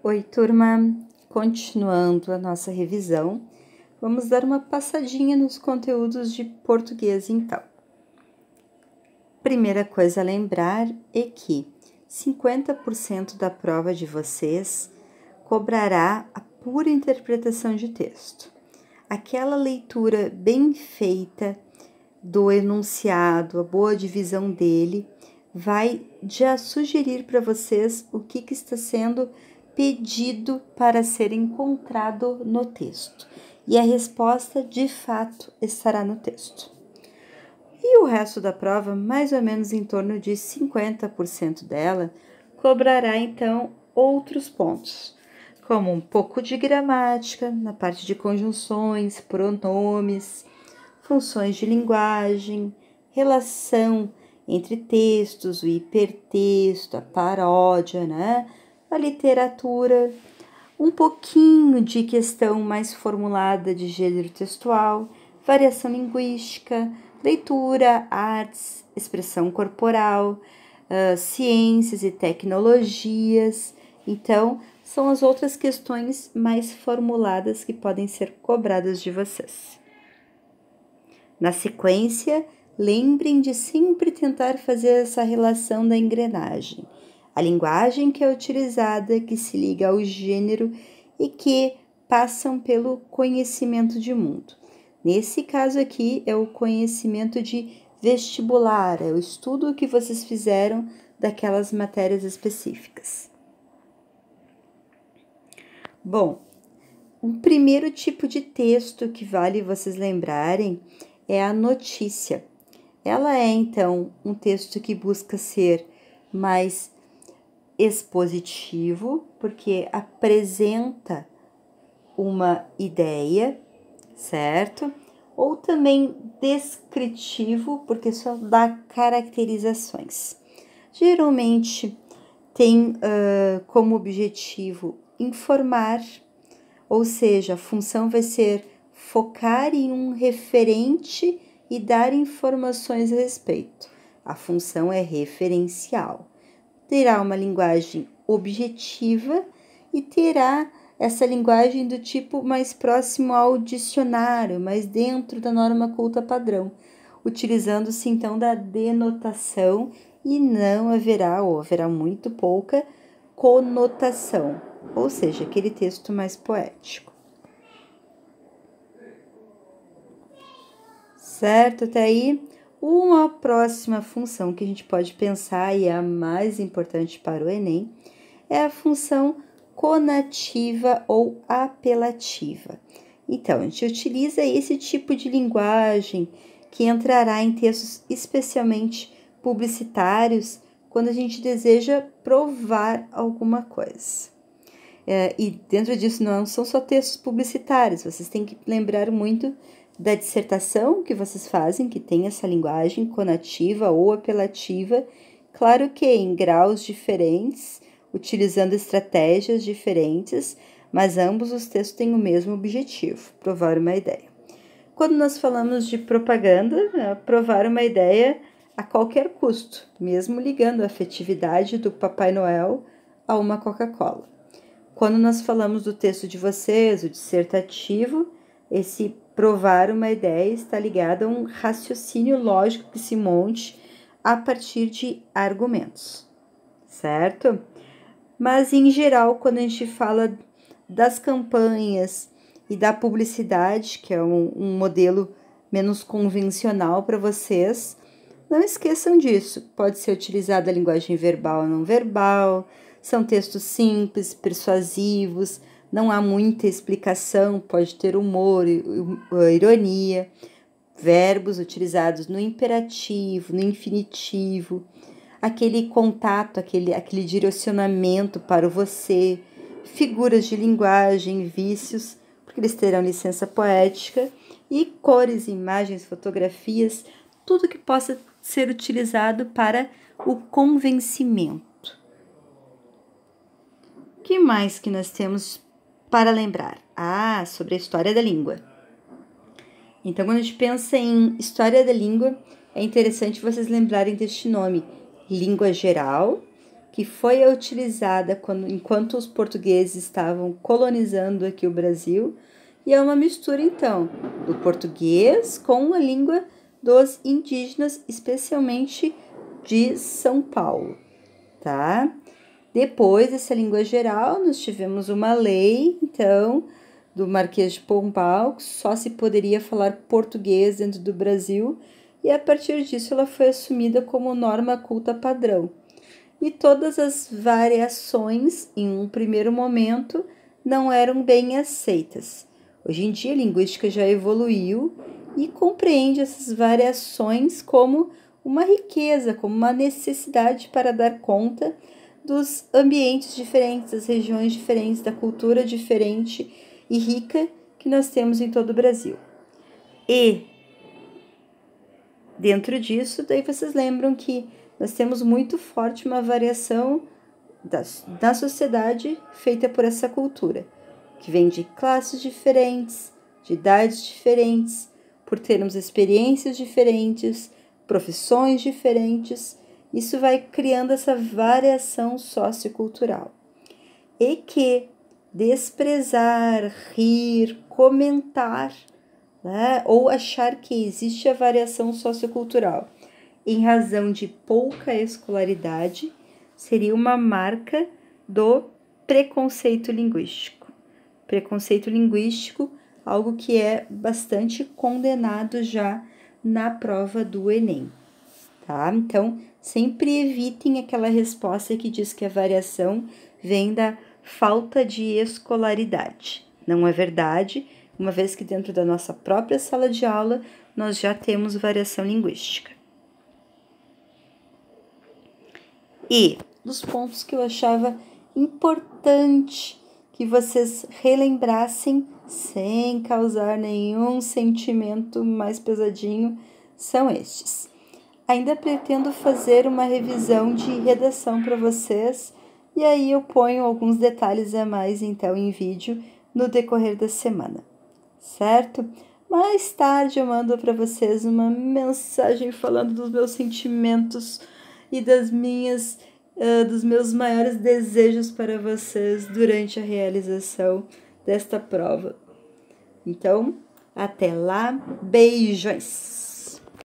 Oi, turma! Continuando a nossa revisão, vamos dar uma passadinha nos conteúdos de português, então. Primeira coisa a lembrar é que 50% da prova de vocês cobrará a pura interpretação de texto. Aquela leitura bem feita do enunciado, a boa divisão dele, vai já sugerir para vocês o que está sendo pedido para ser encontrado no texto. E a resposta, de fato, estará no texto. E o resto da prova, mais ou menos em torno de 50% dela, cobrará, então, outros pontos, como um pouco de gramática, na parte de conjunções, pronomes, funções de linguagem, relação entre textos, o hipertexto, a paródia, né? A literatura, um pouquinho de questão mais formulada de gênero textual, variação linguística, leitura, artes, expressão corporal, ciências e tecnologias. Então, são as outras questões mais formuladas que podem ser cobradas de vocês. Na sequência, lembrem de sempre tentar fazer essa relação da engrenagem. A linguagem que é utilizada, que se liga ao gênero e que passam pelo conhecimento de mundo. Nesse caso aqui, é o conhecimento de vestibular, é o estudo que vocês fizeram daquelas matérias específicas. Bom, o primeiro tipo de texto que vale vocês lembrarem é a notícia. Ela é, então, um texto que busca ser mais expositivo, porque apresenta uma ideia, certo? Ou também descritivo, porque só dá caracterizações. Geralmente tem como objetivo informar, ou seja, a função vai ser focar em um referente e dar informações a respeito. A função é referencial. Terá uma linguagem objetiva e terá essa linguagem do tipo mais próximo ao dicionário, mais dentro da norma culta padrão, utilizando-se então da denotação e não haverá, ou haverá muito pouca, conotação, ou seja, aquele texto mais poético. Certo? Até aí, uma próxima função que a gente pode pensar, e é a mais importante para o Enem, é a função conativa ou apelativa. Então, a gente utiliza esse tipo de linguagem que entrará em textos especialmente publicitários quando a gente deseja provar alguma coisa. E dentro disso não são só textos publicitários, vocês têm que lembrar muito da dissertação que vocês fazem, que tem essa linguagem conativa ou apelativa, claro que em graus diferentes, utilizando estratégias diferentes, mas ambos os textos têm o mesmo objetivo, provar uma ideia. Quando nós falamos de propaganda, provar uma ideia a qualquer custo, mesmo ligando a afetividade do Papai Noel a uma Coca-Cola. Quando nós falamos do texto de vocês, o dissertativo, esse provar uma ideia está ligado a um raciocínio lógico que se monte a partir de argumentos, certo? Mas, em geral, quando a gente fala das campanhas e da publicidade, que é um modelo menos convencional para vocês, não esqueçam disso. Pode ser utilizada a linguagem verbal ou não verbal, são textos simples, persuasivos, não há muita explicação, pode ter humor, ironia, verbos utilizados no imperativo, no infinitivo, aquele contato, aquele direcionamento para o você, figuras de linguagem, vícios, porque eles terão licença poética, e cores, imagens, fotografias, tudo que possa ser utilizado para o convencimento. O que mais que nós temos para lembrar? Sobre a história da língua. Então, quando a gente pensa em história da língua, é interessante vocês lembrarem deste nome, língua geral, que foi utilizada enquanto os portugueses estavam colonizando aqui o Brasil, e é uma mistura, então, do português com a língua dos indígenas, especialmente de São Paulo, tá? Depois dessa língua geral, nós tivemos uma lei, então, do Marquês de Pombal, que só se poderia falar português dentro do Brasil, e a partir disso ela foi assumida como norma culta padrão. E todas as variações, em um primeiro momento, não eram bem aceitas. Hoje em dia, a linguística já evoluiu e compreende essas variações como uma riqueza, como uma necessidade para dar conta dos ambientes diferentes, das regiões diferentes, da cultura diferente e rica que nós temos em todo o Brasil. E dentro disso, daí vocês lembram que nós temos muito forte uma variação da sociedade feita por essa cultura, que vem de classes diferentes, de idades diferentes, por termos experiências diferentes, profissões diferentes. Isso vai criando essa variação sociocultural. E que desprezar, rir, comentar, né, ou achar que existe a variação sociocultural em razão de pouca escolaridade seria uma marca do preconceito linguístico. Preconceito linguístico, algo que é bastante condenado já na prova do Enem, tá? Então, sempre evitem aquela resposta que diz que a variação vem da falta de escolaridade. Não é verdade, uma vez que dentro da nossa própria sala de aula nós já temos variação linguística. E dos pontos que eu achava importante que vocês relembrassem sem causar nenhum sentimento mais pesadinho são estes. Ainda pretendo fazer uma revisão de redação para vocês e aí eu ponho alguns detalhes a mais então em vídeo no decorrer da semana, certo? Mais tarde eu mando para vocês uma mensagem falando dos meus sentimentos e dos meus maiores desejos para vocês durante a realização desta prova. Então, até lá, beijos!